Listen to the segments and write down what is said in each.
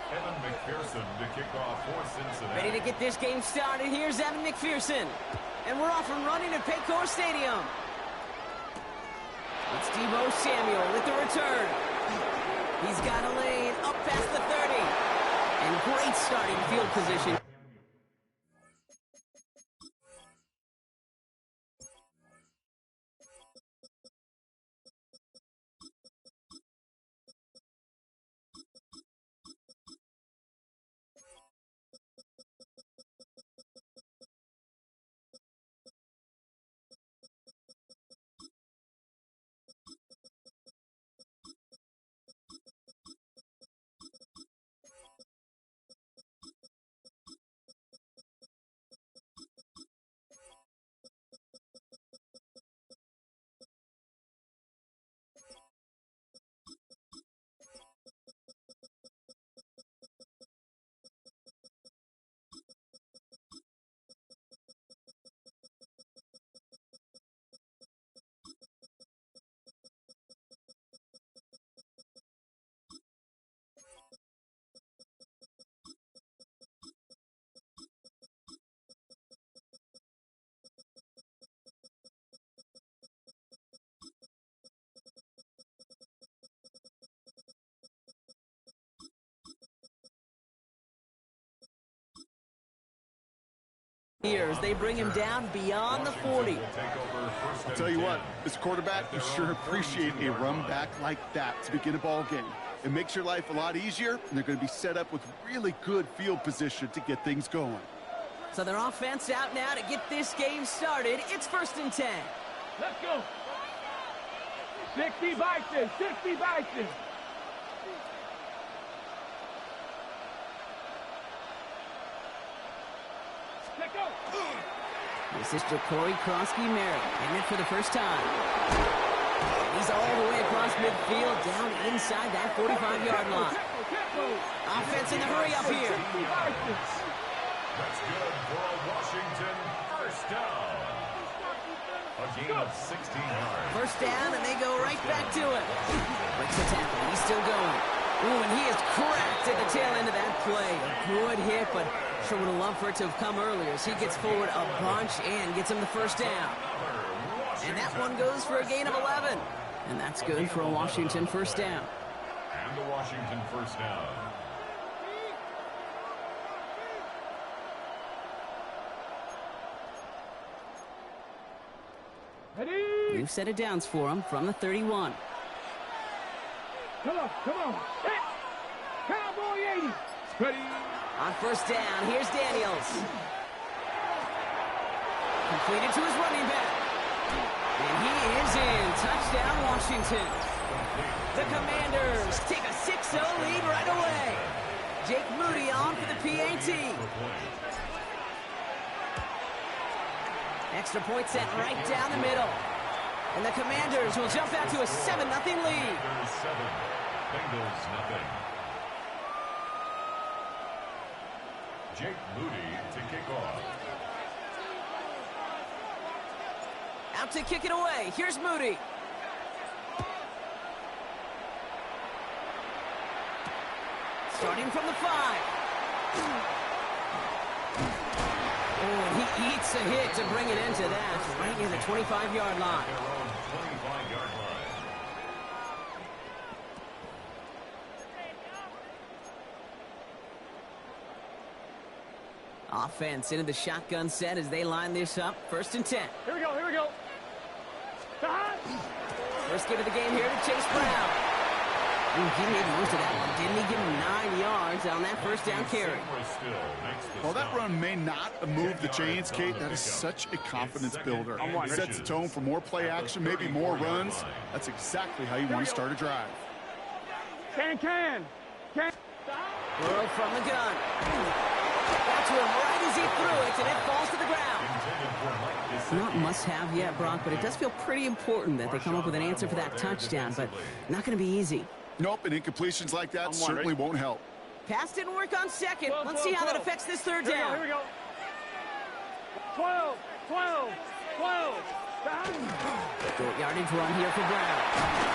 McPherson to kick off for Cincinnati. Ready to get this game started. Here's Evan McPherson. And we're off and running at Paycor Stadium. It's Deebo Samuel with the return. He's got a lane up past the 30. And great starting field position. They bring him down beyond the 40. I'll tell you what, as a quarterback, you sure appreciate a run back like that to begin a ball game. It makes your life a lot easier, and they're going to be set up with really good field position to get things going. So their offense out now to get this game started. It's 1st and 10. Let's go. 60 Bison, 60 Bison. Let's go. This is Ja'Cory Krosky-Merritt, hitting it for the first time. And he's all the way across midfield, down inside that 45-yard line. Offense in the hurry up here. That's good for a Washington first down. A gain of 16 yards. First down, and they go right back to it. Breaks the tackle. He's still going. Ooh, and he is cracked at the tail end of that play. A good hit, but sure would have loved for it to have come earlier as he gets forward a bunch and gets him the first down. And that one goes for a gain of 11. And that's good for a Washington first down. And the Washington first down. New set of downs for him from the 31. Come on, come on. Hit. Cowboy 80. Ready. On first down, here's Daniels. Completed to his running back. And he is in. Touchdown, Washington. The Commanders take a 6-0 lead right away. Jake Moody on for the PAT. Extra point sent right down the middle. And the Commanders will jump out to a 7-0 lead. Bengals nothing. Jake Moody to kick off. Out to kick it away. Here's Moody. Starting from the 5. Oh, he eats a hit to bring it into that. Right near the 25-yard line. Offense into the shotgun set as they line this up. 1st and 10. Here we go, here we go. First give of the game here to Chase Brown. Ooh, he made most of that one, didn't he? Give him 9 yards on that first down carry. While that run may not have moved the chains, Kate, that is such a confidence builder. It sets the tone for more play action, maybe more runs. That's exactly how you want to start a drive. Can. Burrow from the gun. Got to him right as he threw it, and it falls to the ground. Not must-have yet, Brock, but it does feel pretty important that they come up with an answer for that touchdown, but not going to be easy. Nope, and incompletions like that certainly won't help. Pass didn't work on second. Let's see how that affects this third down. Here we go. 12. Short yardage run here for Brown.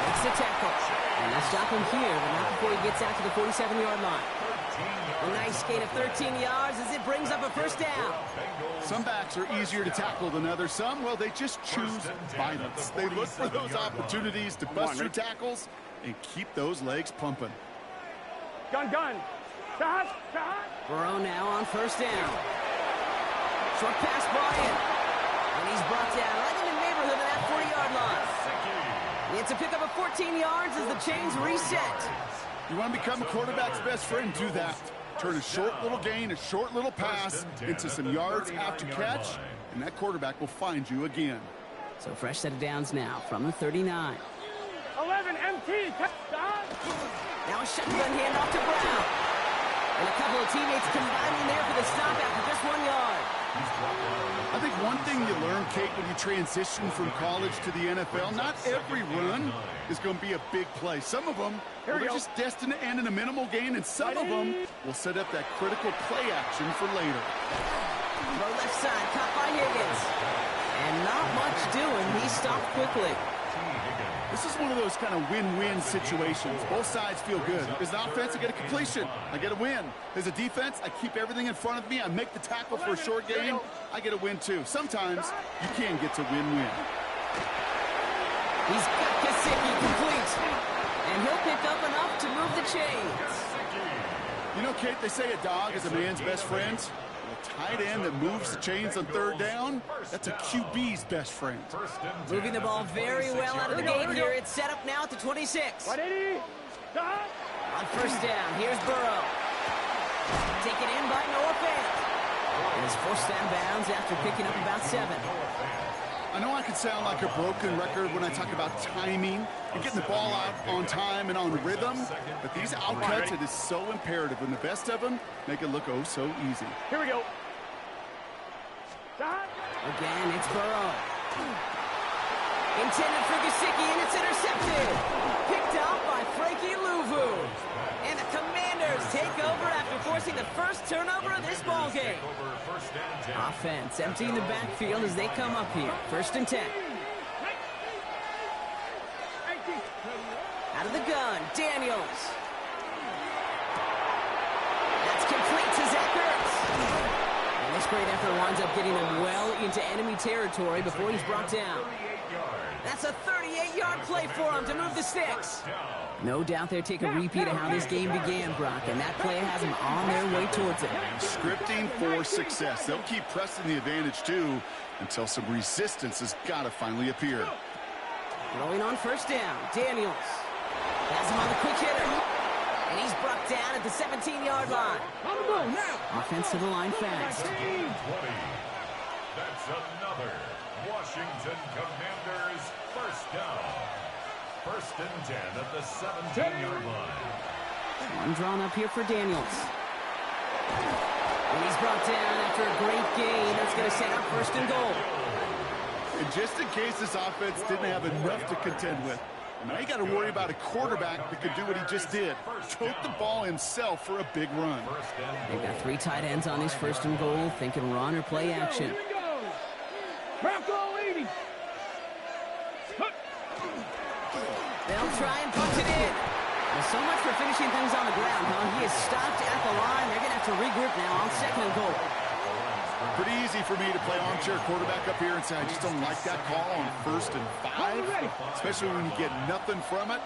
Makes the tackle. And they'll stop him here, but not before he gets out to the 47-yard line. A nice gain of 13 yards as it brings up a first down. Some backs are easier to tackle than others. Some, well, they just choose violence. They look for those opportunities to bust through tackles and keep those legs pumping. Gun. Shot. Burrow now on first down. Short pass, Bryant. And he's brought down right in the neighborhood of that 40-yard line. It's a pickup of 14 yards as the chains reset. You want to become a quarterback's best friend, do that. Turn a short little gain, a short little pass into some yards after catch, and that quarterback will find you again. So fresh set of downs now from the 39. 11 MT. Touchdown. Now a shotgun handoff to Brown. And a couple of teammates combining there for the stop after just 1 yard. I think one thing you learn, Kate, when you transition from college to the NFL, not every run is going to be a big play. Some of them are just destined to end in a minimal gain, and some of them will set up that critical play action for later. Throw left side, caught by Higgins. And not much doing. He stopped quickly. This is one of those kind of win-win situations. Both sides feel good. As an offense, I get a completion. I get a win. As a defense, I keep everything in front of me. I make the tackle for a short gain. I get a win, too. Sometimes you can get to win-win. He's got Gesicki complete. And he'll pick up enough to move the chains. You know, Kate, they say a dog is a man's best friend. A tight end that moves the chains on third down, that's a QB's best friend. Moving the ball very well out of the gate here. It's set up now at the 26. On first down, here's Burrow. Taken in by Noah Fant. And he's forced out of bounds after picking up about 7. I know I can sound like a broken record when I talk about timing and getting the ball out on time and on rhythm, but these outcuts, it is so imperative, and the best of them make it look oh so easy. Here we go. Again, it's Burrow. Intended for Gesicki, and it's intercepted. Picked up by Frankie Louvu. And the Commanders take over after forcing the first turnover of this ballgame. Offense emptying the backfield as they come up here. 1st and 10. Out of the gun, Daniels. That's complete to Zach Ertz. And this great effort winds up getting them well into enemy territory before he's brought down. That's a 38-yard play for him to move the sticks. No doubt they're taking a repeat of how this game began, Brock, and that play has them on their way towards it. Scripting for success. They'll keep pressing the advantage, too, until some resistance has got to finally appear. Rolling on first down, Daniels. Has him on the quick hitter. And he's brought down at the 17-yard line. Offense to the line fast. That's another Washington Commanders first down. 1st and 10 at the 17-yard line. One drawn up here for Daniels. And he's brought down after a great gain. That's going to set up 1st and goal. And just in case this offense didn't have enough to contend with, now you got to worry about a quarterback that could do what he just did. Tote the ball himself for a big run. They've got 3 tight ends on this 1st and goal, thinking run or play action. They'll try and punch it in. Well, so much for finishing things on the ground, huh? He is stopped at the line. They're going to have to regroup now on 2nd and goal. Pretty easy for me to play armchair quarterback up here and say I just don't like that call on 1st and 5, especially when you get nothing from it.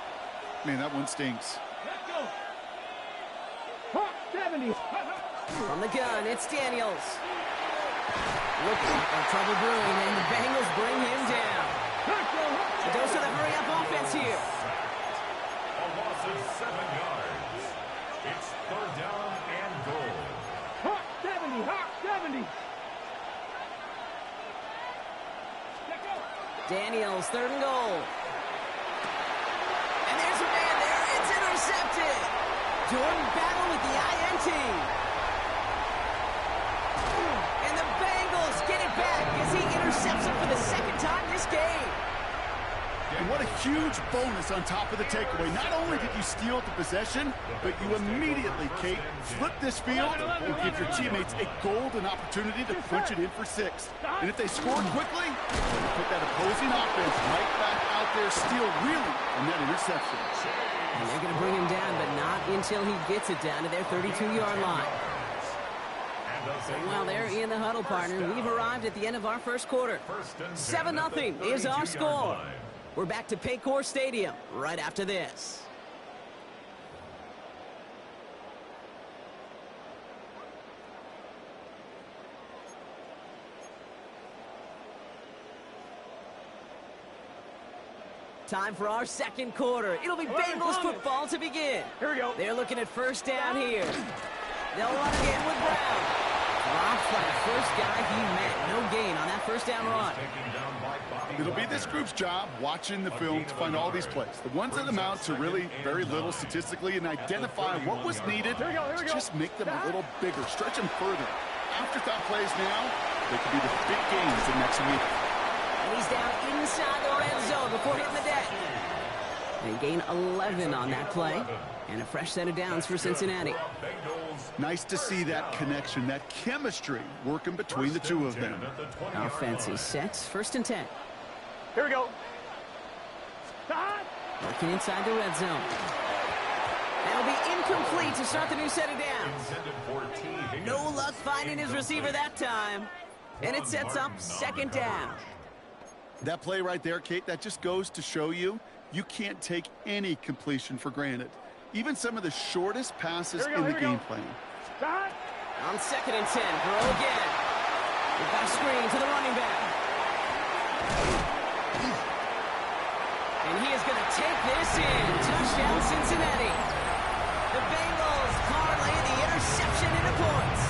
Man, that one stinks. From the gun, it's Daniels. Looking for trouble brewing, and the Bengals bring him down. A dose of the hurry-up offense here. A loss of 7 yards. It's 3rd down and goal. Hawk 70. Daniels, 3rd and goal. And there's a man there. It's intercepted. Jordan Battle with the INT. And the Bengals get it back as he intercepts him for the 2nd time this game. And what a huge bonus on top of the takeaway. Not only did you steal the possession, but you immediately, Kate, flip this field and give your teammates a golden opportunity to punch it in for 6. And if they score quickly, you put that opposing offense right back out there, steal really from that interception. And they're going to bring him down, but not in until he gets it down to their 32-yard line. So while they're in the huddle, partner, we've arrived at the end of our first quarter. 7-0 is our score. We're back to Paycor Stadium right after this. Time for our second quarter. It'll be Bengals football to begin. Here we go. They're looking at first down here. They'll run again with Brown. Drops by the first guy he met. No gain on that first down run. It'll be this group's job watching the film to find all these plays. The ones that amount to really very little statistically and identify what was needed to just make them a little bigger, stretch them further. Afterthought plays now, they could be the big games in next week. And he's down inside the red zone before hitting the deck. They gain 11 on that play. And a fresh set of downs for Cincinnati. Nice to see that connection, that chemistry working between the two of them. Offense is set. 1st and 10. Here we go. Working inside the red zone. That'll be incomplete to start the new set of downs. No luck finding his receiver that time. And it sets up 2nd down. That play right there, Kate, that just goes to show you can't take any completion for granted. Even some of the shortest passes in the game plan. On 2nd and 10, throw again. We've got a screen to the running back. And he is going to take this in. Touchdown, Cincinnati. The Bengals parlay the interception into points.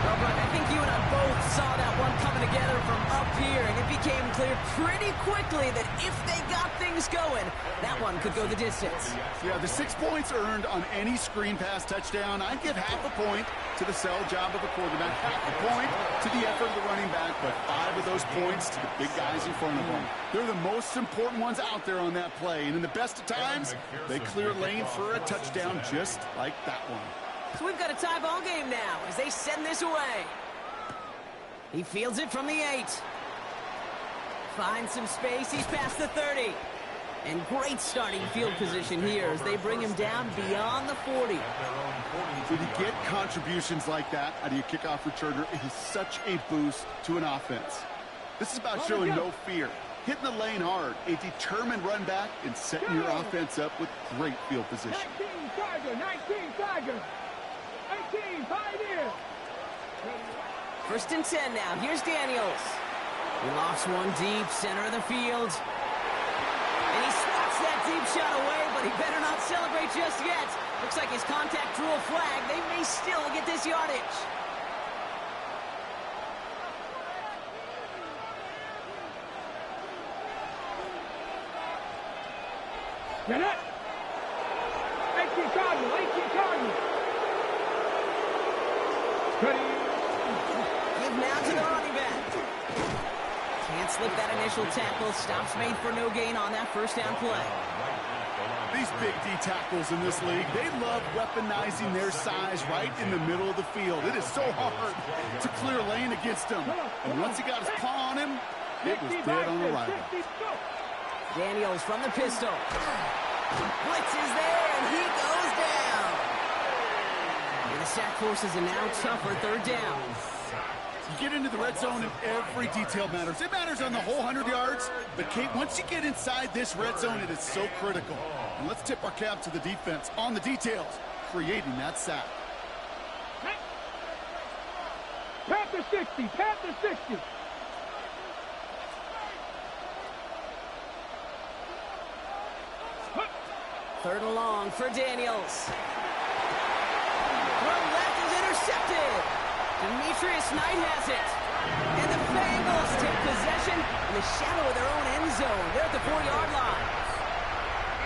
Well, Brian, I think you and I both saw that one coming together from up here, and it became clear pretty quickly that if they got things going, that one could go the distance. Yeah, the 6 points earned on any screen pass touchdown. I'd give half a point to the sell job of a quarterback, half a point to the effort of the running back, but 5 of those points to the big guys in front of them. They're the most important ones out there on that play, and in the best of times, they clear lane for a touchdown just like that one. So we've got a tie ball game now as they send this away. He fields it from the 8. Finds some space. He's past the 30. And great starting field position here as they bring him down beyond the 40. When you get contributions like that out of your kickoff returner, it is such a boost to an offense. This is about showing no fear, hitting the lane hard, a determined run back, and setting your offense up with great field position. 19 Tiger. 18 Pioneer. 1st and 10 now. Here's Daniels. He lofts one deep, center of the field. And he swats that deep shot away, but he better not celebrate just yet. Looks like his contact drew a flag. They may still get this yardage. Get it. 18 Cardinal. Give now to the running back. Can't slip that initial tackle. Stops made for no gain on that 1st down play. These big D tackles in this league, they love weaponizing their size right in the middle of the field. It is so hard to clear lane against him. And once he got his paw on him, it was dead on arrival. Daniels from the pistol. Blitz is there, and he goes down. And the sack forces a now tougher 3rd down. You get into the red zone and every detail matters. It matters on the whole 100 yards. But, Kate, once you get inside this red zone, it is so critical. And let's tip our cap to the defense on the details, creating that sack. Panther 60. 3rd and long for Daniels. Throw left is intercepted. Demetrius Knight has it. And the Bengals take possession in the shadow of their own end zone. They're at the 4-yard line.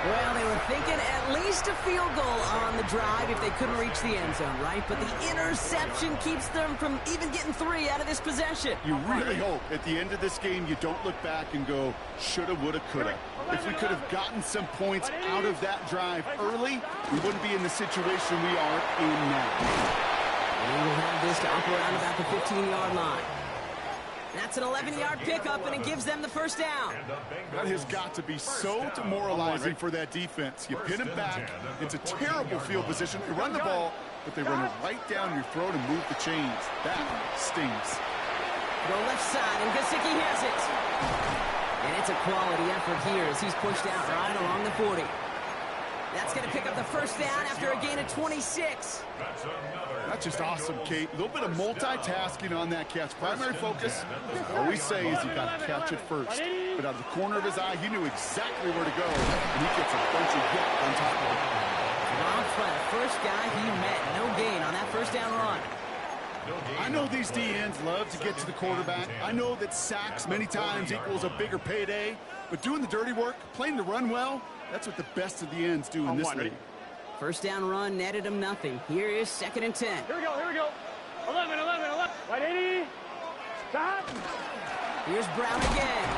Well, they were thinking at least a field goal on the drive if they couldn't reach the end zone, right? But the interception keeps them from even getting 3 out of this possession. You really hope at the end of this game you don't look back and go, shoulda, woulda, coulda. If we could have gotten some points out of that drive early, we wouldn't be in the situation we are in now. And we'll have this to up around about the 15-yard line. That's an 11-yard pickup, and it gives them the first down. That has got to be so demoralizing for that defense. You pin them back. It's a terrible field position. They run the ball, but they run it right down your throat and move the chains. That stings. Go left side, and Gesicki has it. And it's a quality effort here as he's pushed out right along the 40. That's going to pick up the first down after a gain of 26. That's just awesome, Kate. A little bit of multitasking on that catch. Primary focus, I always say, is you got to catch it first. But out of the corner of his eye, he knew exactly where to go, and he gets a bunch of hit on top of it. Dropped by the first guy he met. No gain on that first down run. I know these DNs love to get to the quarterback. I know that sacks many times equals a bigger payday. But doing the dirty work, playing to run well, that's what the best of the ends do in this league. First down run netted him nothing. Here is 2nd and 10. Here we go. 11. Right, 80. Stop. Here's Brown again.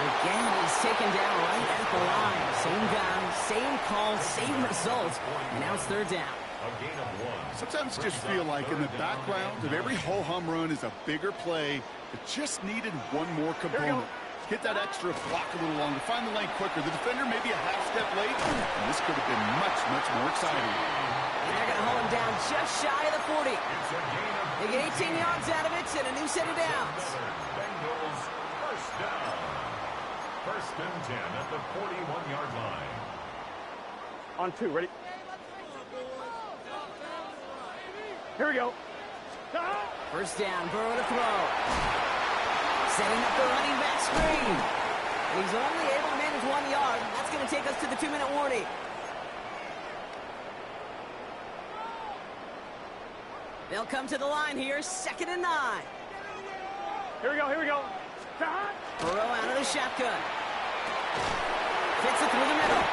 Again, he's taken down right at the line. Same guy, same call, same result. And now it's 3rd down. Sometimes you just feel like in the background of every ho-hum run is a bigger play that just needed one more component. Hit that extra block a little longer, find the lane quicker. The defender may be a half step late, and this could have been much, much more exciting. And they're going to hold him down just shy of the 40. They get 18 yards out of it and a new set of downs. Bengals first down. 1st and 10 at the 41-yard line. On 2, ready? Here we go. Stop. First down, Burrow to throw. Setting up the running back screen. And he's only able to manage 1 yard. That's going to take us to the 2-minute warning. They'll come to the line here, 2nd and 9. Here we go. Stop. Burrow out of the shotgun. Fits it through the middle.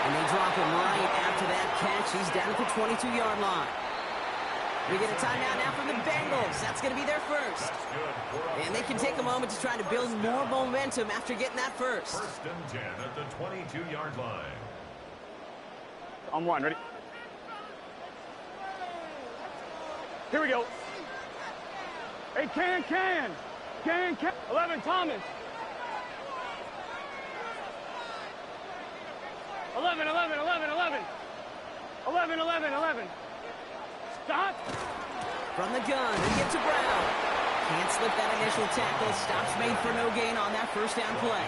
And they drop him right after that catch. He's down at the 22-yard line. We get a timeout now from the Bengals. That's going to be their first. And they can take a moment to try to build more momentum after getting that first. 1st and 10 at the 22-yard line. On 1, ready? Here we go. Hey, can. 11, Thomas. 11. 11. Stop. From the gun, they get to Brown. Can't slip that initial tackle. Stops made for no gain on that first down play.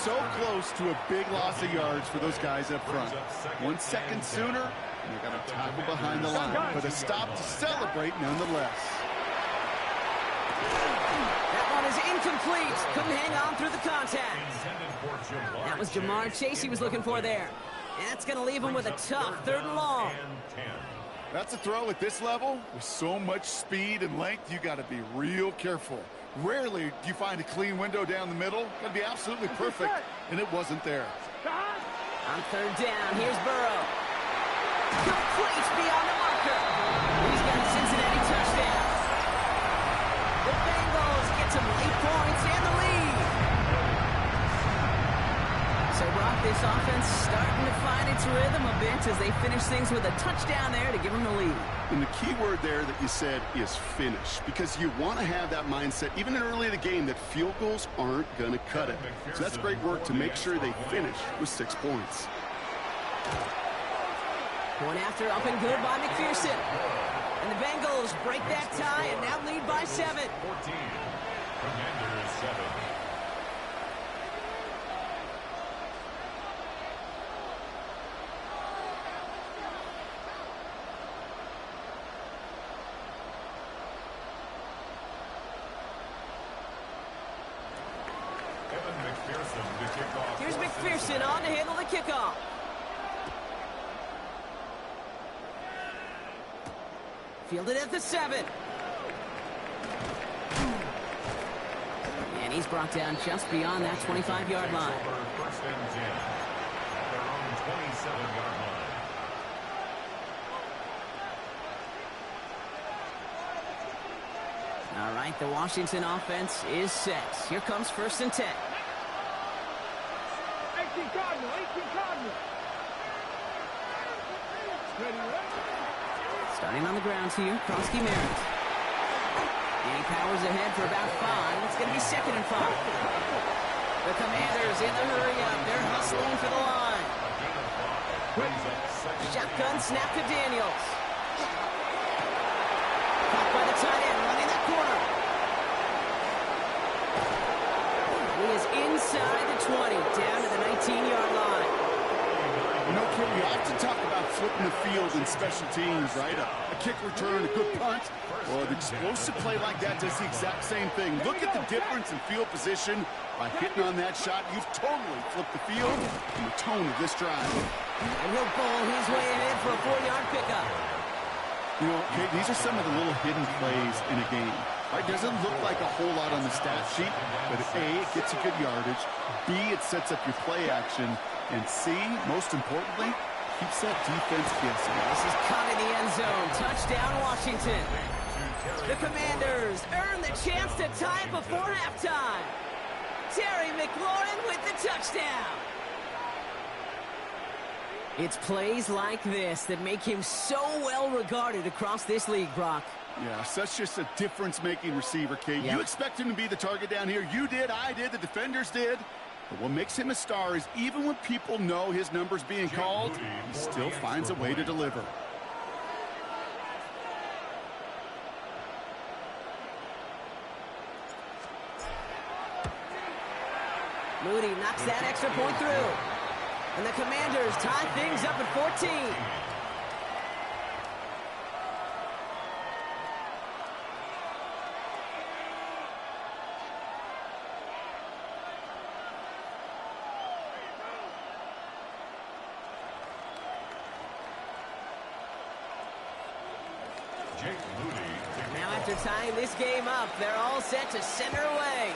So close to a big loss of yards for those guys up front. 1 second sooner, and they're going to tackle behind the line. But a stop to celebrate nonetheless. That one is incomplete. Couldn't hang on through the contact. That was Jamar Chase he was looking for there. And that's going to leave him with a tough 3rd and long. That's a throw at this level. With so much speed and length, you got to be real careful. Rarely do you find a clean window down the middle. Got to be absolutely perfect, and it wasn't there. On 3rd down, here's Burrow. Complete beyond the marker. He's got a Cincinnati touchdown. The Bengals get some late points and the lead. So, Brock, this offense starting to find its rhythm a bit as they finish things with a touchdown there to give them the lead. And the key word there that you said is finish, because you want to have that mindset, even early in the game, that field goals aren't going to cut it. So that's great work to make sure they finish with 6 points. One after up and good by McPherson. And the Bengals break that tie and now lead by 7. 14. Commanders 7. Here's McPherson on to handle the kickoff. Fielded at the 7. And he's brought down just beyond that 25-yard line. 1st and 10 at their own 27-yard line. All right, the Washington offense is set. Here comes 1st and 10. 18 Cardinal. Starting on the ground here, Krosky Merritt. he powers ahead for about 5. It's going to be 2nd and 5. The Commanders in the hurry-up. They're hustling for the line. Shotgun snap to Daniels. Caught by the tight end, running that corner. He is inside the 20, down to the 19-yard line. You know, Kid, we often talk about flipping the field in special teams, right? A kick return, a good punt. Well, an explosive play like that does the exact same thing. Look at the difference in field position. By hitting on that shot, you've totally flipped the field and the tone of this drive. And he'll bowl his way ahead for a 4-yard pickup. You know, Kate, these are some of the little hidden plays in a game. Right? Doesn't look like a whole lot on the stat sheet, but A, it gets you good yardage. B, it sets up your play action. And C, most importantly, keeps that defense guessing. This is caught in the end zone. Touchdown, Washington. The Commanders earn the chance to tie it before halftime. Terry McLaurin with the touchdown. It's plays like this that make him so well regarded across this league, Brock. Yeah, such just a difference-making receiver, Kate. Yep. You expect him to be the target down here. You did, I did, the defenders did. But what makes him a star is even when people know his number's being called, he still finds a way to deliver. Moody knocks that extra point through. And the Commanders tie things up at 14. Now after tying this game up, they're all set to center away.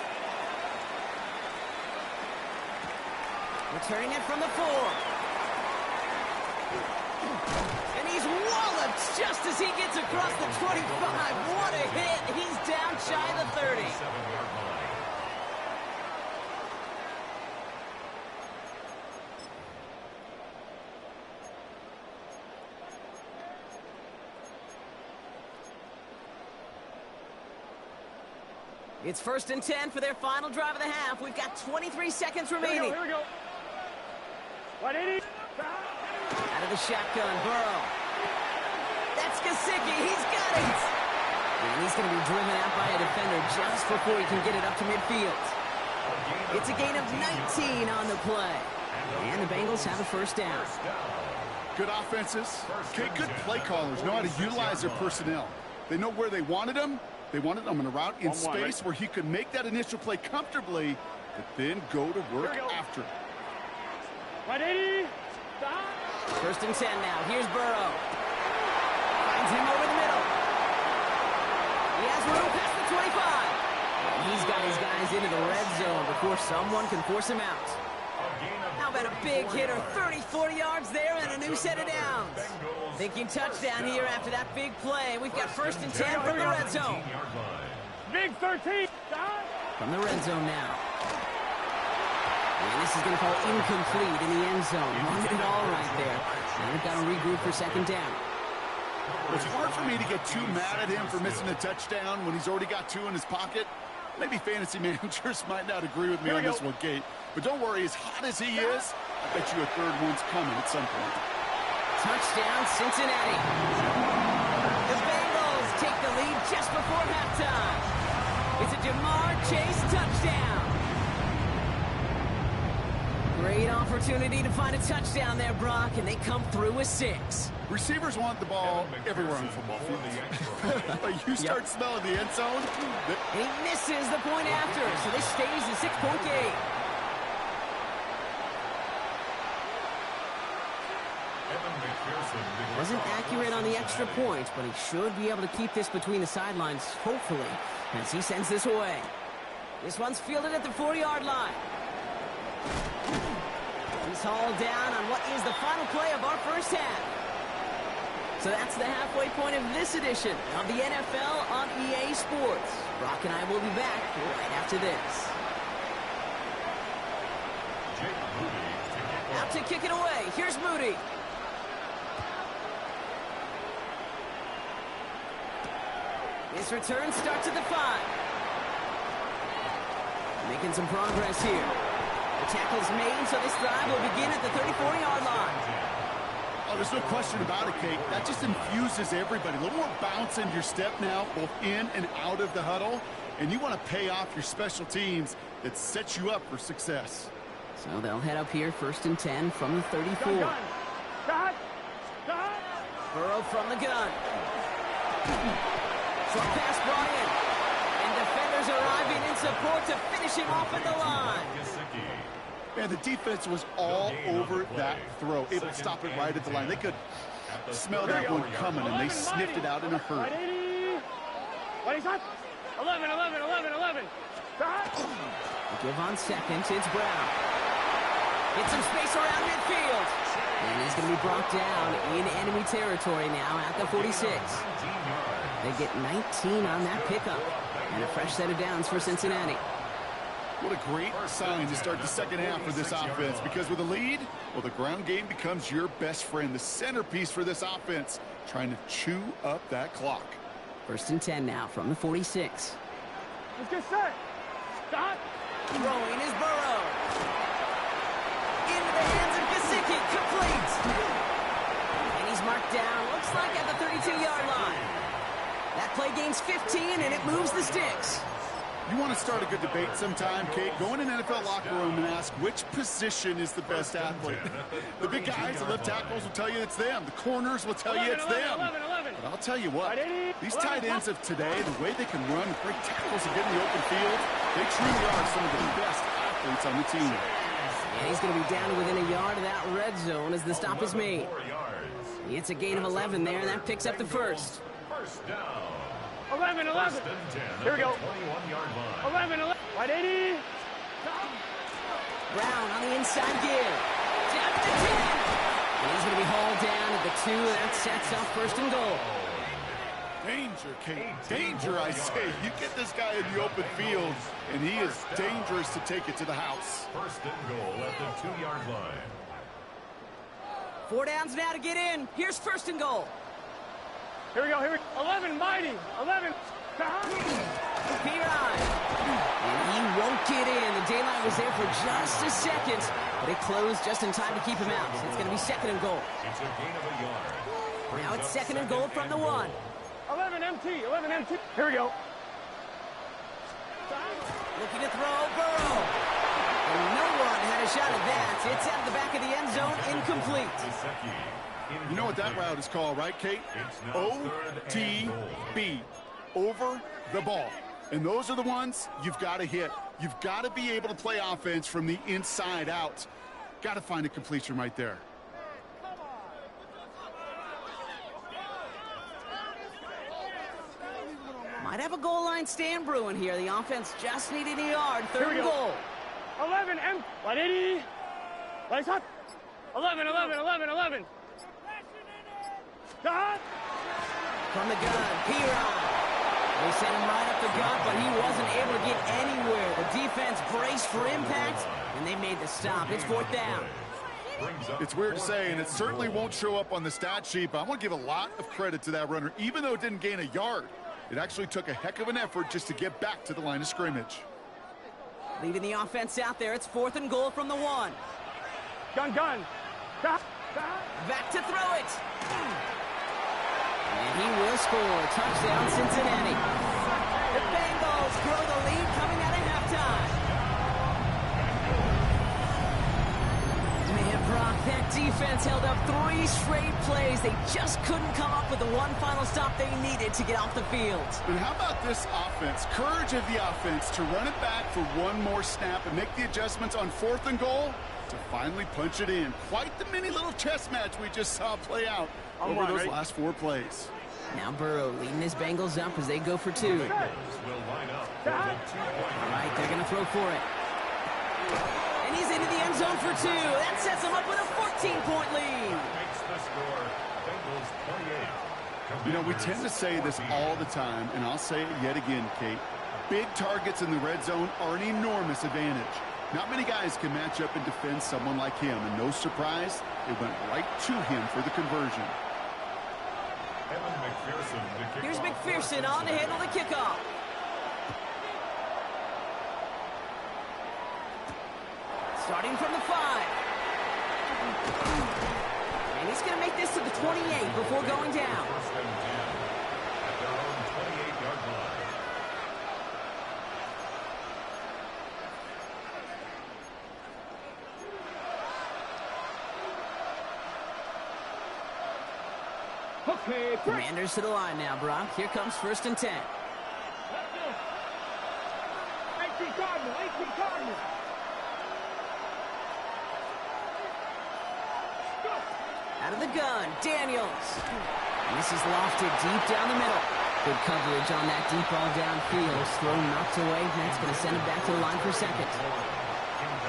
Returning it from the 4. And he's walloped just as he gets across the 25. What a hit. He's down shy of the 30. It's 1st and 10 for their final drive of the half. We've got 23 seconds remaining. Here we go. 180. Out of the shotgun, Burrow. That's Gesicki. He's got it. And he's going to be driven out by a defender just before he can get it up to midfield. It's a gain of 19 on the play. And the Bengals have a 1st down. Good offenses. Okay, good play callers know how to utilize their personnel. They know where they wanted them. They wanted him in a route in space where he could make that initial play comfortably, but then go to work after. 180. 1st and 10 now. Here's Burrow. Finds him over the middle. He has room past the 25. And he's got his guys into the red zone before someone can force him out. How about a big hitter? 30, 40 yards there and a new set of downs. Thinking touchdown here after that big play. We've got 1st and 10 from the red zone. Big 13. From the red zone now. And this is going to fall incomplete in the end zone. Wanted it all right there. Now they've got to regroup for 2nd down. It's hard for me to get too mad at him for missing a touchdown when he's already got 2 in his pocket. Maybe fantasy managers might not agree with me on this one, Kate. But don't worry, as hot as he is, I bet you a 3rd one's coming at some point. Touchdown, Cincinnati. The Bengals take the lead just before halftime. It's a Jamar Chase touchdown. Great opportunity to find a touchdown there, Brock, and they come through with 6. Receivers want the ball everywhere on the football field. But you start smelling the end zone. And he misses the point after, so this stays a 6-point game. Wasn't accurate on the extra point, but he should be able to keep this between the sidelines, hopefully, as he sends this away. This one's fielded at the 4-yard line. He's hauled down on what is the final play of our 1st half. So that's the halfway point of this edition of the NFL on EA Sports. Brock and I will be back right after this. Out to kick it away. Here's Moody. This return starts at the 5. Making some progress here. The tackle's made, so this drive will begin at the 34-yard line. Oh, there's no question about it, Kate. That just infuses everybody. A little more bounce into your step now, both in and out of the huddle. And you want to pay off your special teams that sets you up for success. So they'll head up here, 1st and 10 from the 34. Gun. Burrow from the gun. Short pass brought in. And defenders arriving in support to finish him off at the line. Man, the defense was all over that throw, able to stop it right at the line. They could smell that one coming, and they sniffed it out in a hurry. 11. Give on seconds, it's Brown. Get some space around midfield. And he's going to be brought down in enemy territory now at the 46. They get 19 on that pickup. And a fresh set of downs for Cincinnati. What a great sign to start the second half for this offense, because with a lead, well, the ground game becomes your best friend, the centerpiece for this offense, trying to chew up that clock. 1st and 10 now from the 46. Let's get set. Stop. Throwing is Burrow. Into the hands of Gesicki. Complete. And he's marked down, looks like at the 32-yard line. That play gains 15, and it moves the sticks. You want to start a good debate sometime, Kate? Go in an NFL locker room and ask which position is the best athlete. The big guys, the left tackles will tell you it's them. The corners will tell you it's them. But I'll tell you what, these tight ends of today, the way they can run, great tackles and get in the open field, they truly are some of the best athletes on the team. And he's going to be down within a yard of that red zone as the stop is made. It's a gain of 11 there, and that picks up the first. 11. Here we go. 11. Right 80. Brown on the inside give. Down to the 10. And he's going to be hauled down at the 2. That sets up 1st and goal. Danger, Kate. Danger, I say. You get this guy in the open field, and he is dangerous to take it to the house. 1st and goal at the 2-yard line. 4 downs now to get in. Here's 1st and goal. Here we go. 11, mighty. 11. Piran. And he won't get in. The daylight was there for just a second, but it closed just in time to keep him out. So it's going to be 2nd and goal. It's a gain of a yard. Now it's 2nd and goal from the 1. 11 MT. Here we go. Looking to throw, Burrow. And no one had a shot at that. It's out of the back of the end zone, incomplete. You know what that route is called, right, Kate? OTB, over the ball. And those are the ones you've got to hit. You've got to be able to play offense from the inside out. Got to find a completion right there. Might have a goal line stand brewing here. The offense just needed a yard. 3rd and goal. 11 M. 180. Lights up. 11. Stop. From the gun, Piran. They sent him right up the gut, but he wasn't able to get anywhere. The defense braced for impact, and they made the stop. It's 4th down. It's weird to say, and it certainly won't show up on the stat sheet, but I want to give a lot of credit to that runner. Even though it didn't gain a yard, it actually took a heck of an effort just to get back to the line of scrimmage. Leaving the offense out there, it's 4th and goal from the 1. Gun. Stop. Back to throw it. And he will score. Touchdown, Cincinnati. The Bengals grow the lead coming out of halftime. Man, Brock, that defense held up 3 straight plays. They just couldn't come up with the one final stop they needed to get off the field. But how about this offense? Courage of the offense to run it back for one more snap and make the adjustments on 4th and goal to finally punch it in. Quite the mini little chess match we just saw play out over those last 4 plays. Now Burrow leading his Bengals up as they go for 2. All right, they're going to throw for it. And he's into the end zone for 2. That sets him up with a 14-point lead. You know, we tend to say this all the time, and I'll say it yet again, Kate. Big targets in the red zone are an enormous advantage. Not many guys can match up and defend someone like him, and no surprise, it went right to him for the conversion. Here's McPherson on to handle the kickoff. Starting from the 5. And he's going to make this to the 28 before going down. First and 10 at their own 28-yard line. Okay, Commanders to the line now, Brock. Here comes first and 10. 18 Cardinal, 18 Cardinal. Out of the gun, Daniels. And this is lofted deep down the middle. Good coverage on that deep ball downfield. Throw knocked away. That's going to send him back to the line for second.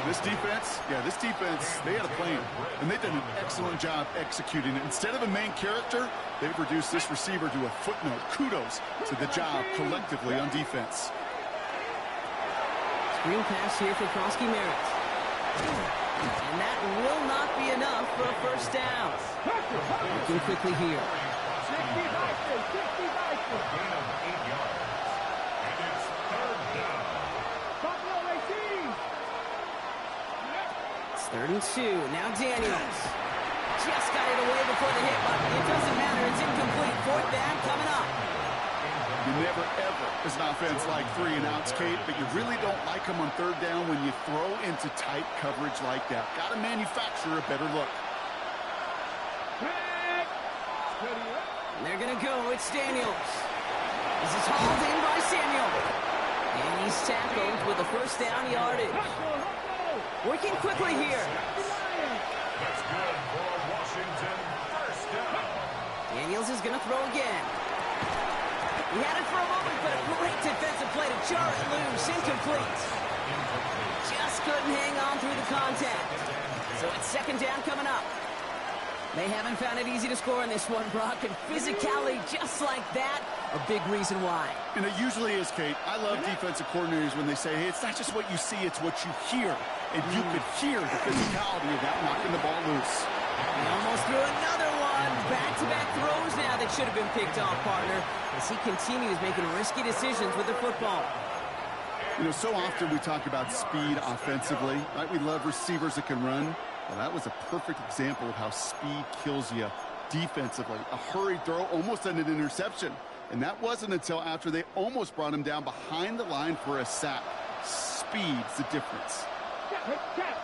This defense, they had a plan, and they've done an excellent job executing it. Instead of a main character, they've reduced this receiver to a footnote. Kudos to the job collectively on defense. Screen pass here for Krosky Merritt. And that will not be enough for a first down. Looking quickly here. 60 Gain of 8 yards. And it's third down. Buffalo 18. It's 3rd and 2. Now Daniels. Just got it away before the hit, but it doesn't matter. It's incomplete. 4th down coming up. You never, ever, as an offense, like 3 and outs, Kate, but you really don't like them on 3rd down when you throw into tight coverage like that. Got to manufacture a better look. And they're going to go. It's Daniels. This is hauled in by Samuel. And he's tackled with a first down yardage. Working quickly here. That's good for Washington. First down. Daniels is going to throw again. He had it for a moment, but a great defensive play to jar it loose. Incomplete. Just couldn't hang on through the contact. So it's 2nd down coming up. They haven't found it easy to score in this one, Brock, and physicality just like that, a big reason why. And it usually is, Kate. I love defensive coordinators when they say, hey, it's not just what you see, it's what you hear. And you could hear the physicality of that knocking the ball loose. He almost threw another one. Back-to-back throws now that should have been picked off, partner, as he continues making risky decisions with the football. You know, so often we talk about speed offensively, right? We love receivers that can run. Well, that was a perfect example of how speed kills you defensively. A hurried throw, almost an interception. And that wasn't until after they almost brought him down behind the line for a sack. Speed's the difference. Check.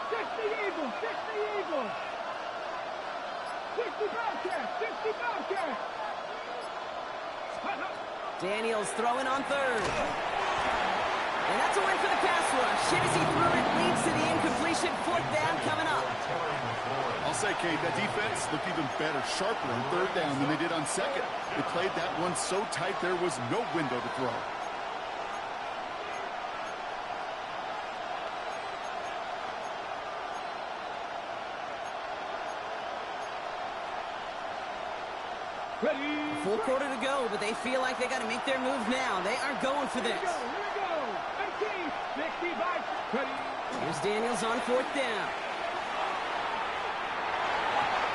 60 Eagles, 60 Eagles. 60 Bobcats. Daniels throwing on 3rd. And that's a win for the pass rush. Shazy threw it, leads to the incompletion. 4th down coming up. I'll say, Kate, that defense looked even better, sharper on 3rd down than they did on 2nd. They played that one so tight there was no window to throw. Full quarter to go, but they feel like they got to make their move now. They are going for this. Here we go. 18, 60 Here's Daniels on 4th down.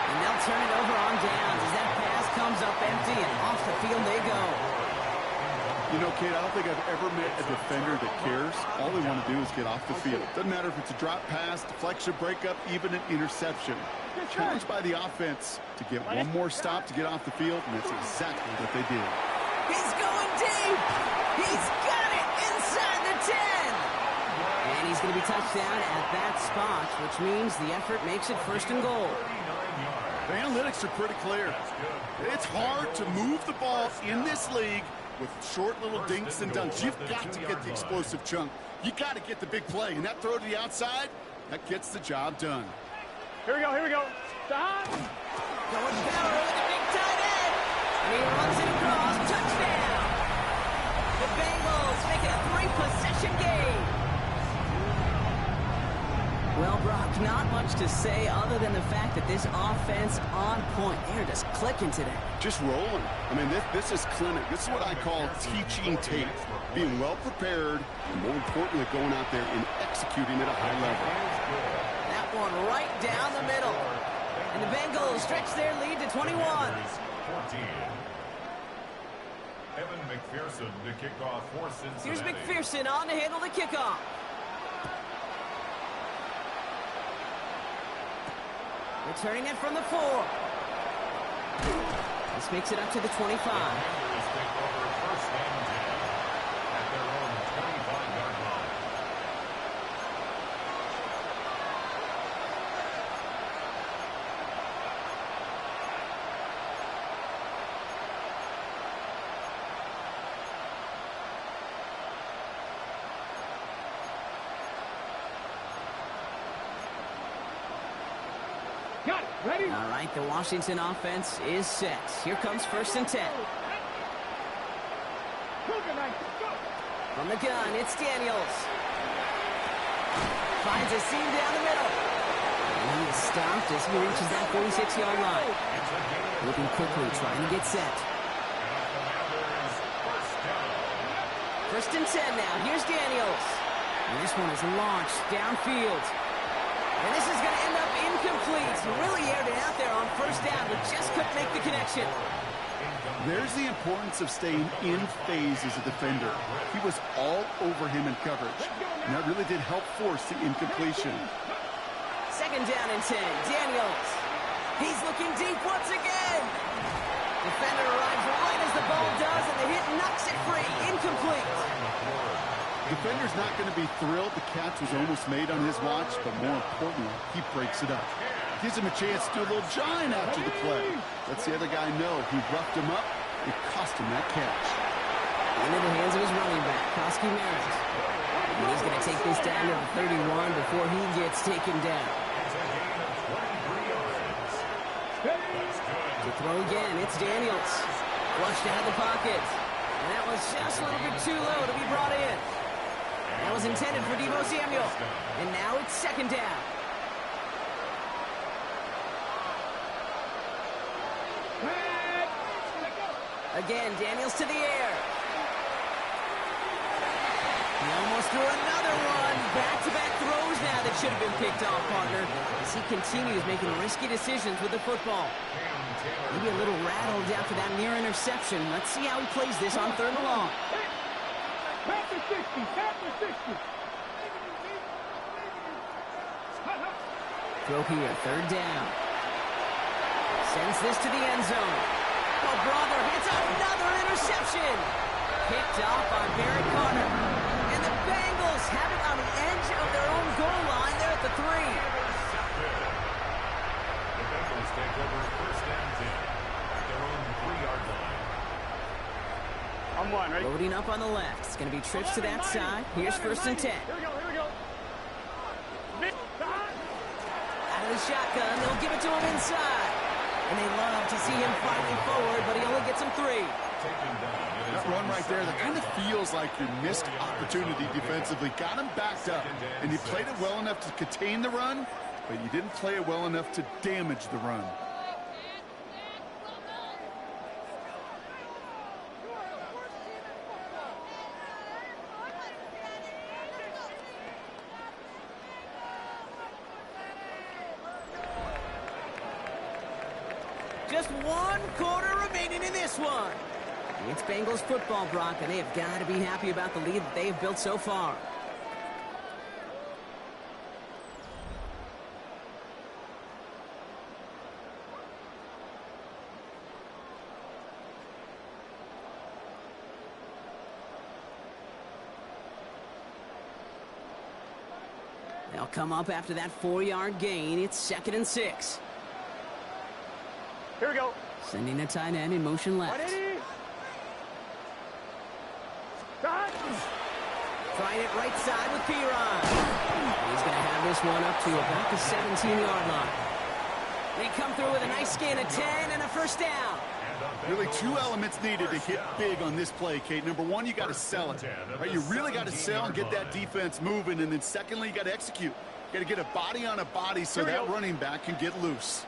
And they'll turn it over on downs as that pass comes up empty, and off the field they go. You know, Kate, I don't think I've ever met a defender that cares. All they want to do is get off the field. Doesn't matter if it's a drop pass, deflection, breakup, even an interception. Challenged by the offense to get one more stop to get off the field, and that's exactly what they did. He's going deep. He's got it inside the 10. And he's going to be touched down at that spot, which means the effort makes it 1st and goal. The analytics are pretty clear. It's hard to move the ball in this league with short little dinks and dunks. You've got to get the explosive chunk. You got to get the big play. And that throw to the outside, that gets the job done. Here we go. Stop. Going power with a big tight end. And he runs it across. Touchdown. The Bengals make it a 3-possession game. Well, Brock, not much to say other than the fact that this offense on point. They're just clicking today. Just rolling. I mean, this is clinic. This is what I call teaching tape. Being well prepared, and more importantly, going out there and executing at a high level. That one right down the middle. And the Bengals stretch their lead to 21. 14. Evan McPherson to kick off for Cincinnati. Here's McPherson on to handle the kickoff. Returning it from the 4. This makes it up to the 25. The Bengals take over first and 10 at their own 25-yard line. Got it. Ready? All right, the Washington offense is set. Here comes first and 10. From the gun, it's Daniels. Finds a seam down the middle. And he is stopped as he reaches that 46-yard line. Looking quickly, trying to get set. First and 10 now. Here's Daniels. And this one is launched downfield. And this is going to end up incomplete. He really aired it out there on first down, but just couldn't make the connection. There's the importance of staying in phase as a defender. He was all over him in coverage, and that really did help force the incompletion. Second down and 10. Daniels. He's looking deep once again. Defender arrives right as the ball does, and the hit knocks it free. Incomplete. Defender's not going to be thrilled the catch was almost made on his watch, but more importantly, he breaks it up. Gives him a chance to do a little jawing after the play. Lets the other guy know he roughed him up. It cost him that catch. Into the hands of his running back, Koski Merritt. And he's going to take this down to the 31 before he gets taken down. To throw again, it's Daniels. Flushed out of the pocket. And that was just a little bit too low to be brought in. That was intended for Deebo Samuel. And now it's second down. Again, Daniels to the air. He almost threw another one. Back-to-back throws now that should have been picked off, partner, as he continues making risky decisions with the football. Maybe a little rattled after that near interception. Let's see how he plays this on third and long. Tap the 60. Tap the 60. Throw here, third down. Sends this to the end zone. Oh, brother, it's another interception. Picked off on Barrett Carter. And the Bengals have it on the edge of their own goal line there at the 3. The Bengals take over first and 10 at their own 3-yard line. I'm one, ready? Loading up on the left. It's going to be trips to that side. Here's first and 10. Here we go, here we go. Out of the shotgun, they'll give it to him inside. And they love to see him fighting forward, but he only gets him 3. That run right there, that kind of feels like your missed opportunity defensively. Got him backed up, and you played it well enough to contain the run, but you didn't play it well enough to damage the run. Just 1 quarter remaining in this one. It's Bengals football, Brock, and they have got to be happy about the lead that they have built so far. They'll come up after that 4-yard gain. It's second and 6. Here we go. Sending the tight end in motion left. 180. Stop. Trying it right side with Piron. He's going to have this one up to about the 17-yard line. They come through with a nice gain of 10 and a first down. Really 2 elements needed to hit big on this play, Kate. Number 1, you got to sell it. Right? You really got to sell and get that defense moving. And then secondly, you got to execute. You got to get a body on a body so that running back can get loose.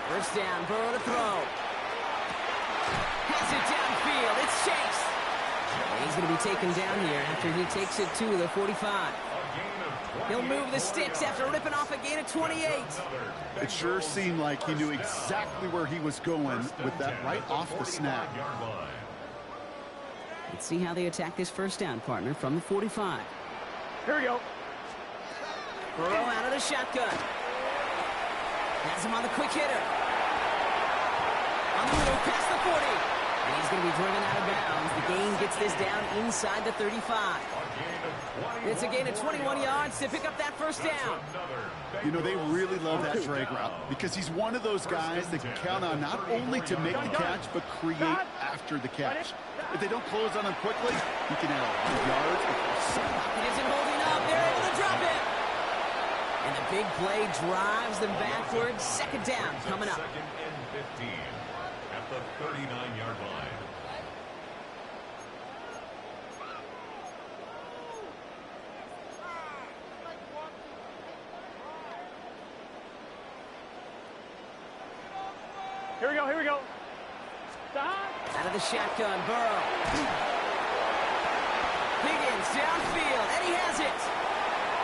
First down, Burrow to throw. Has it downfield. It's Chase. And he's going to be taken down here after he takes it to the 45. A gain of He'll move the sticks after ripping off a gain of 28. It sure seemed like he knew exactly where he was going with that right off the snap. Let's see how they attack this first down, partner, from the 45. Here we go. Burrow out of the shotgun. Has him on the quick hitter. On the move, past the 40. And he's going to be driven out of bounds. The gain gets this down inside the 35. It's a gain of 21 yards to pick up that first down. You know, they really love that drag route because he's one of those guys that can count on not only to make the catch, but create after the catch. If they don't close on him quickly, he can add a lot of yards. It isn't holding up. They're able to drop him. And the big play drives them backwards. Second down coming up. Second and 15 at the 39-yard line. Here we go, here we go. Stop. Out of the shotgun, Burrow. Higgins downfield, and he has it.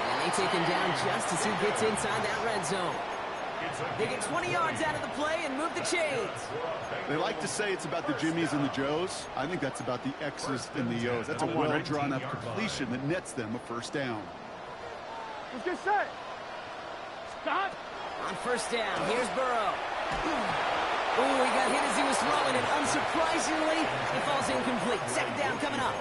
And they take him down just as he gets inside that red zone. They get 20 yards out of the play and move the chains. They like to say it's about the Jimmies and the Joes. I think that's about the X's and the O's. That's a well-drawn-up completion that nets them a first down. Let's get set. Stop. On first down, here's Burrow. Oh, he got hit as he was throwing it. Unsurprisingly, it falls incomplete. Second down coming up.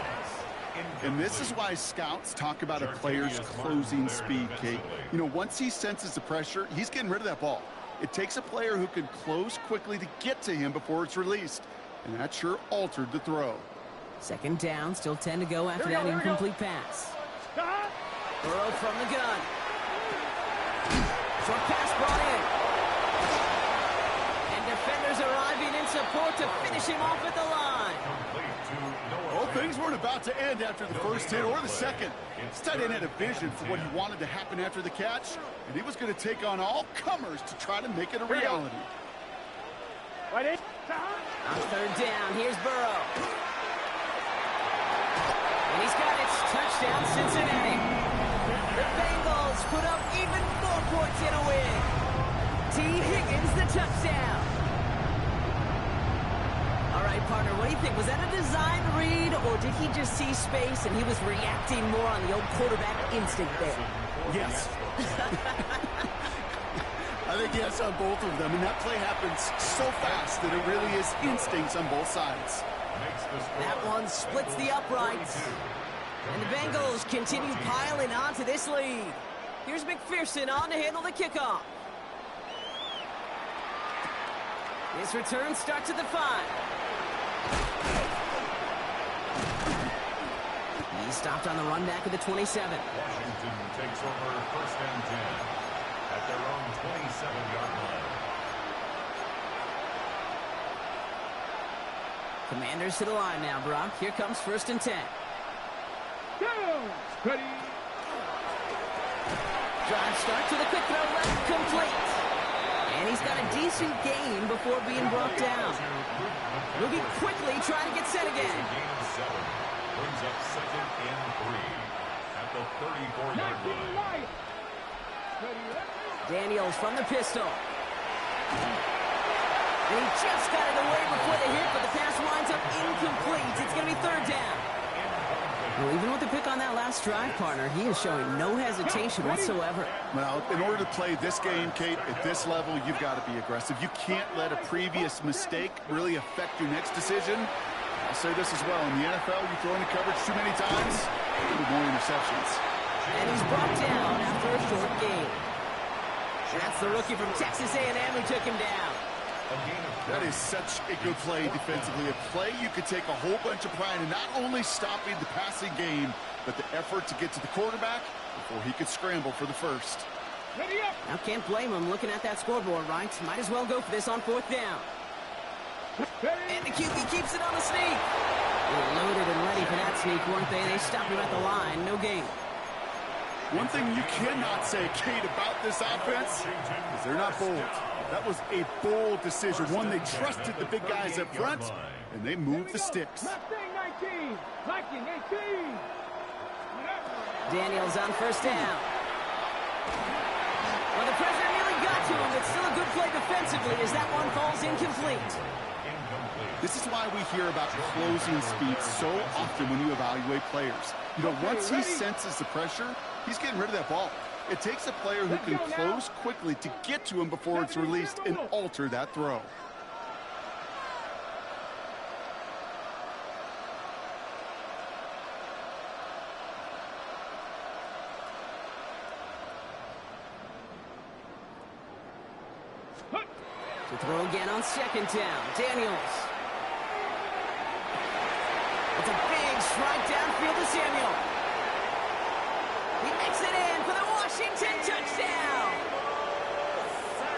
And this is why scouts talk about a player's closing speed, Kate. You know, once he senses the pressure, he's getting rid of that ball. It takes a player who can close quickly to get to him before it's released. And that sure altered the throw. Second down, still 10 to go after that incomplete pass. Stop. Burrow from the gun. Short pass brought in. Defenders arriving in support to finish him off at the line. Well, things weren't about to end after the first hit or the second. This tight end had a vision for what he wanted to happen after the catch, and he was going to take on all comers to try to make it a reality. Right in. On third down, here's Burrow. And he's got it. Touchdown, Cincinnati. The Bengals put up even more points in a win. T. Higgins, the touchdown. All right, partner, what do you think? Was that a design read, or did he just see space and he was reacting more on the old quarterback instinct there? Yes. I think yes on both of them, and that play happens so fast that it really is instincts on both sides. That one splits the uprights. And the Bengals continue piling on to this lead. Here's McPherson on to handle the kickoff. This return starts at the 5. He stopped on the run back at the 27. Washington takes over first and 10 at their own 27-yard line. Commanders to the line now, Brock. Here comes first and 10. Go. Ready. Drive start to the quick throw left, complete. And he's got a decent gain before being brought down. Moving quickly, trying to get set again. Gain of 7 brings up second and 3 at the 34-yard line. Daniels from the pistol. And he just got it away before the hit, but the pass winds up incomplete. It's going to be third down. Well, even with the pick on that last drive, partner, he is showing no hesitation whatsoever. Well, in order to play this game, Kate, at this level, you've got to be aggressive. You can't let a previous mistake really affect your next decision. I'll say this as well. In the NFL, you throw into coverage too many times, you'll get more interceptions. And he's brought down after a short game. That's the rookie from Texas A&M who took him down. That is such a good play defensively. A play you could take a whole bunch of pride in not only stopping the passing game, but the effort to get to the quarterback before he could scramble for the first. Now can't blame him looking at that scoreboard, right? Might as well go for this on fourth down. And the QB keeps it on the sneak. They were loaded and ready for that sneak, weren't they? They stopped him at the line. No gain. One thing you cannot say, Kate, about this offense is they're not bold. That was a bold decision, one they trusted the big guys up front, and they moved the sticks. Daniels on first down. Well, the pressure nearly got to him, but still a good play defensively as that one falls incomplete. This is why we hear about closing speed so often when you evaluate players. You know, once he senses the pressure, he's getting rid of that ball. It takes a player who can close quickly to get to him before it's released and alter that throw. To throw again on second down. Daniels. It's a big strike downfield to Samuel. He makes it in for the Washington touchdown.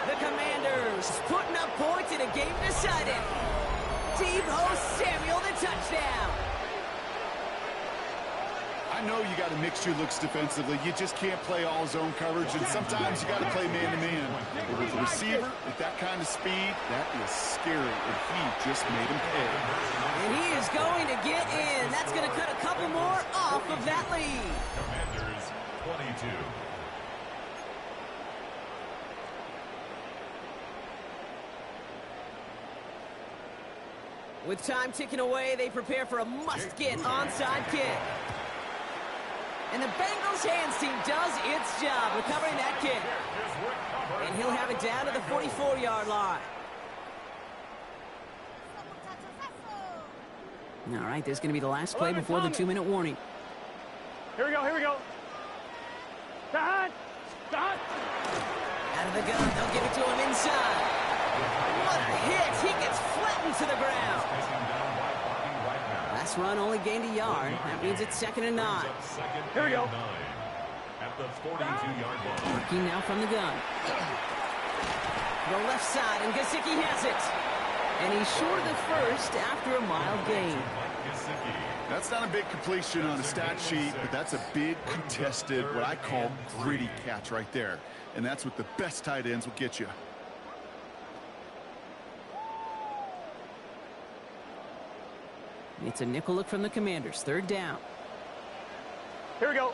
The Commanders putting up points in a game decided. Deebo Samuel the touchdown. I know you got to mix your looks defensively. You just can't play all zone coverage, and sometimes you got to play man-to-man. But with a receiver with that kind of speed, that is scary, and he just made him pay. And he is going to get in. That's going to cut a couple more off of that lead. Commanders 22. With time ticking away, they prepare for a must-get onside kick. And the Bengals hands team does its job recovering that kick. And he'll have it down to the 44-yard line. All right, this is going to be the last play before the 2-minute warning. Here we go, here we go. Dot! Dot! Out of the gun, they'll give it to him inside. What a hit! He gets flattened to the ground. Last run only gained a yard. That means it's 2nd and 9. Here we go. At the 42-yard line. Working now from the gun. The left side, and Gesicki has it. And he's short of the first after a mild gain. That's not a big completion on a stat sheet, but that's a big contested, what I call gritty catch right there. And that's what the best tight ends will get you. It's a nickel look from the Commanders. 3rd down. Here we go.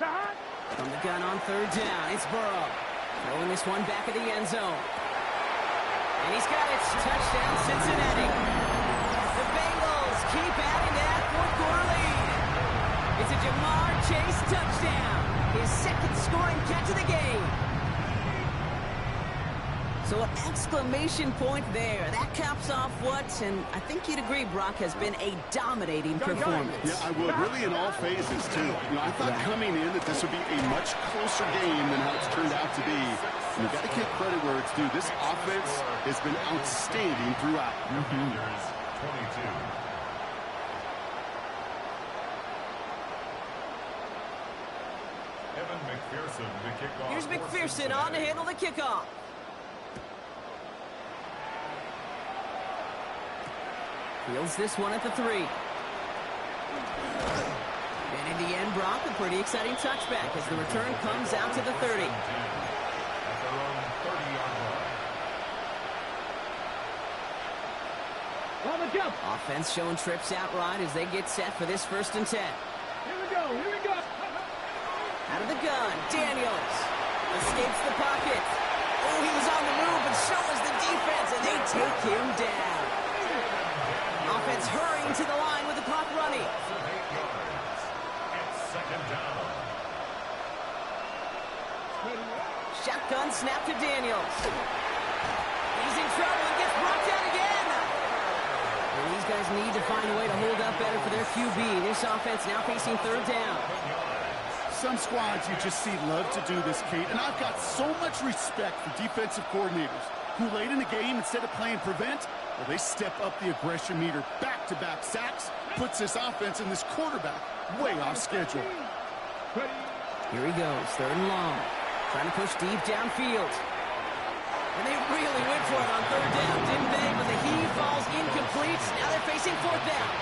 Dot! From the gun on 3rd down, it's Burrow. Throwing this one back at the end zone. And he's got it. Touchdown, Cincinnati. The Bengals keep adding to that 4th-quarter lead. It's a Jamar Chase touchdown. His 2nd scoring catch of the game. So an exclamation point there. That caps off what, and I think you'd agree, Brock, has been a dominating performance. Yeah, I would. Really in all phases, too. You know, I thought coming in that this would be a much closer game than how it's turned out to be. And you've got to give credit where it's due. This offense has been outstanding throughout. Commanders 22. Evan McPherson to kick off. Here's McPherson on to handle the kickoff. Fields this one at the 3. And in the end, Brock, a pretty exciting touchback as the return comes out to the 30. At their own 30-yard line. On the jump. Offense showing trips out right as they get set for this 1st and 10. Here we go, here we go. Out of the gun, Daniels escapes the pocket. Oh, he was on the move, and so was the defense, and they take him down. Offense hurrying to the line with the clock running. 8 yards. It's 2nd down. Shotgun snap to Daniels. He's in trouble and gets brought down again. And these guys need to find a way to hold up better for their QB. This offense now facing 3rd down. Some squads you just see love to do this, Kate, and I've got so much respect for defensive coordinators who late in the game, instead of playing prevent, well, they step up the aggression meter. Back-to-back sacks puts this offense and this quarterback way off schedule. Here he goes, 3rd and long. Trying to push deep downfield. And they really went for it on 3rd down, didn't they? But the heave falls incomplete. Now they're facing 4th down.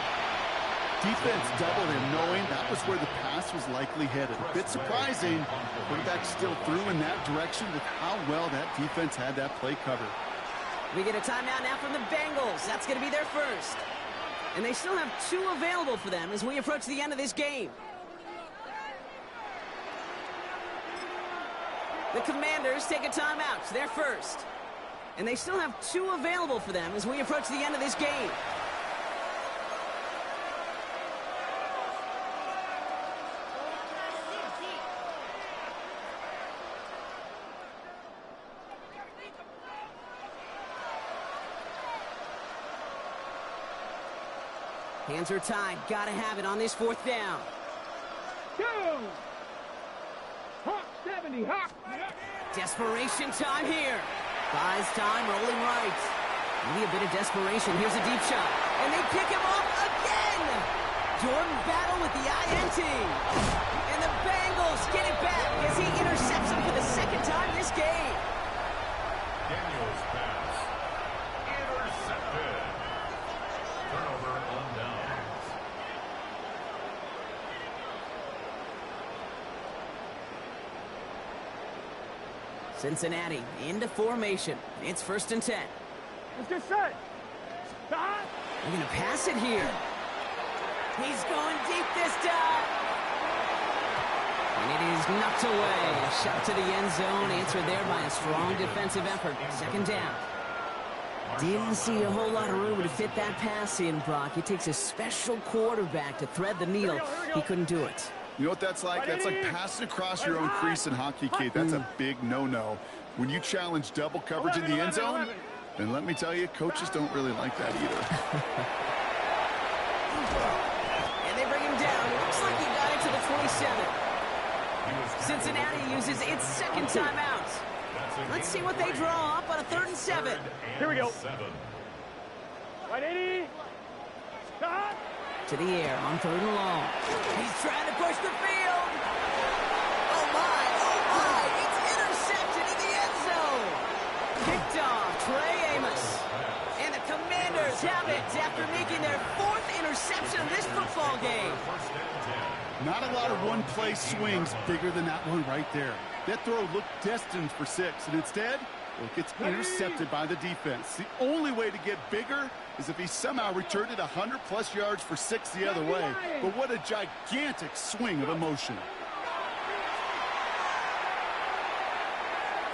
Defense doubled him, knowing that was where the pass was likely headed. A bit surprising, quarterback still threw in that direction with how well that defense had that play covered. We get a timeout now from the Bengals. That's going to be their 1st. And they still have 2 available for them as we approach the end of this game. The Commanders take a timeout. They're first. And they still have 2 available for them as we approach the end of this game. Hands are tied. Gotta have it on this 4th down. Go! Hawk 70, Hawk! Desperation time here. Buys time, rolling right. Maybe a bit of desperation. Here's a deep shot. And they pick him off again! Jordan battle with the INT. And the Bengals get it back as he intercepts him for the 2nd time this game. Daniels pass. Intercepted. Turnover on downs. Cincinnati into formation. It's 1st and 10. Let's get set. Stop. They're going to pass it here. He's going deep this time. And it is knocked away. A shot to the end zone. Answered there by a strong defensive effort. 2nd down. Didn't see a whole lot of room to fit that pass in, Brock. It takes a special quarterback to thread the needle. He couldn't do it. You know what that's like? That's like passing across your own crease in hockey, Kate. That's a big no-no. When you challenge double coverage in the end zone, then let me tell you, coaches don't really like that either. And they bring him down. It looks like he got it to the 27. Cincinnati uses its 2nd timeout. Let's see what they draw up on a 3rd and 7. Here we go. Right, 80. Stop. To the air on 3rd and long. He's trying to push the field. Oh my, it's intercepted in the end zone. Picked off Trey Amos. And the Commanders have it after making their 4th interception of this football game. Not a lot of one-play swings bigger than that one right there. That throw looked destined for 6, and instead, well, it gets intercepted by the defense. The only way to get bigger is if he somehow returned it 100-plus yards for 6 the other way. But what a gigantic swing of emotion.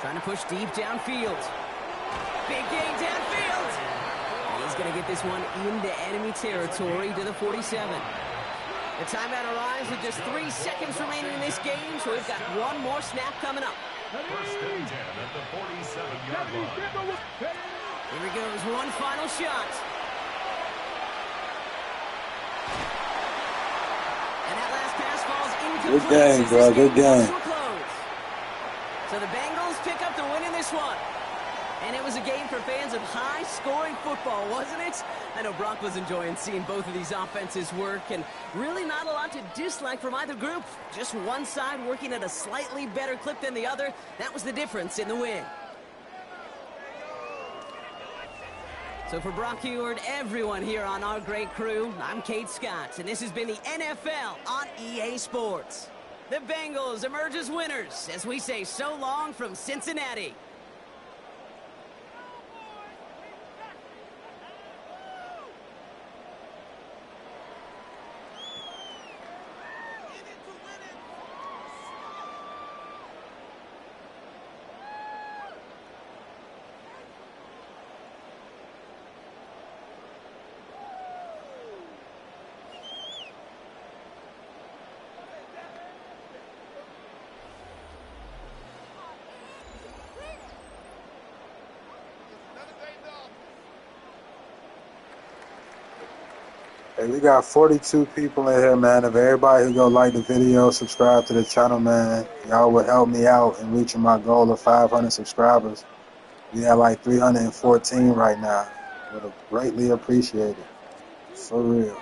Trying to push deep downfield. Big gain downfield. He's going to get this one into enemy territory to the 47. The timeout arrives with just 3 seconds remaining in this game, so we've got one more snap coming up. 1st and 10 at the 47-yard line. Here he goes, one final shot. And that last pass falls incomplete. Good game, bro. Good game. So the Bengals pick up the win in this one. And it was a game for fans of high-scoring football, wasn't it? I know Brock was enjoying seeing both of these offenses work, and really not a lot to dislike from either group. Just one side working at a slightly better clip than the other. That was the difference in the win. So for Brock Heward, everyone here on our great crew, I'm Kate Scott, and this has been the NFL on EA Sports. The Bengals emerge as winners as we say so long from Cincinnati. Hey, we got 42 people in here, man. If everybody who go like the video, subscribe to the channel, man, y'all would help me out in reaching my goal of 500 subscribers. We have like 314 right now. Would greatly appreciate it. For real.